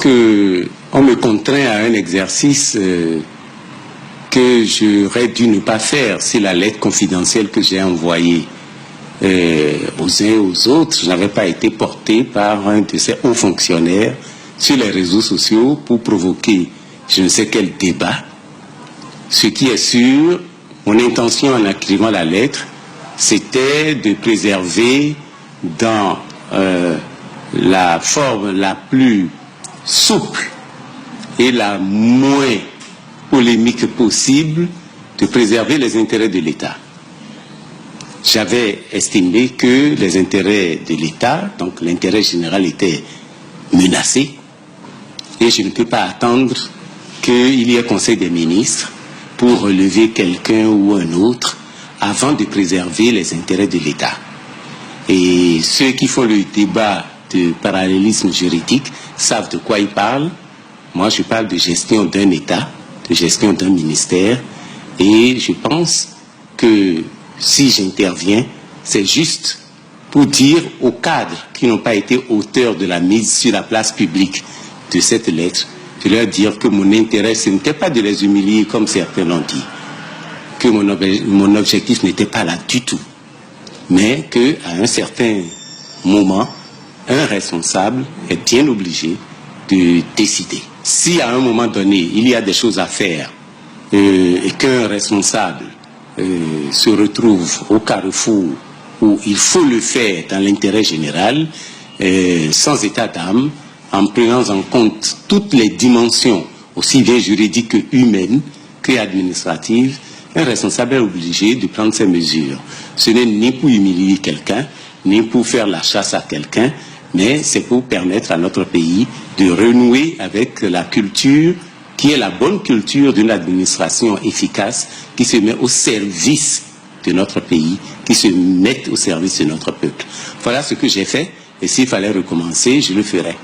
qu'on me contraint à un exercice que j'aurais dû ne pas faire. C'est la lettre confidentielle que j'ai envoyée aux uns et aux autres. Je n'avais pas été porté par un de ces hauts fonctionnaires sur les réseaux sociaux pour provoquer je ne sais quel débat. Ce qui est sûr, mon intention en écrivant la lettre, c'était de préserver dans la forme la plus souple et la moins polémique possible, de préserver les intérêts de l'État. J'avais estimé que les intérêts de l'État, donc l'intérêt général, était menacé, et je ne peux pas attendre qu'il y ait Conseil des ministres pour relever quelqu'un ou un autre avant de préserver les intérêts de l'État. Et ceux qui font le débat de parallélisme juridique savent de quoi ils parlent. Moi, je parle de gestion d'un État, de gestion d'un ministère, et je pense que si j'interviens, c'est juste pour dire aux cadres qui n'ont pas été auteurs de la mise sur la place publique de cette lettre, de leur dire que mon intérêt, ce n'était pas de les humilier comme certains l'ont dit, que mon objectif n'était pas là du tout, mais qu'à un certain moment, un responsable est bien obligé de décider. Si à un moment donné, il y a des choses à faire et qu'un responsable se retrouve au carrefour où il faut le faire dans l'intérêt général, sans état d'âme, en prenant en compte toutes les dimensions, aussi bien juridiques que humaines, que administratives, un responsable est obligé de prendre ces mesures. Ce n'est ni pour humilier quelqu'un, ni pour faire la chasse à quelqu'un, mais c'est pour permettre à notre pays de renouer avec la culture qui est la bonne culture d'une administration efficace qui se met au service de notre pays, qui se met au service de notre peuple. Voilà ce que j'ai fait, et s'il fallait recommencer, je le ferai.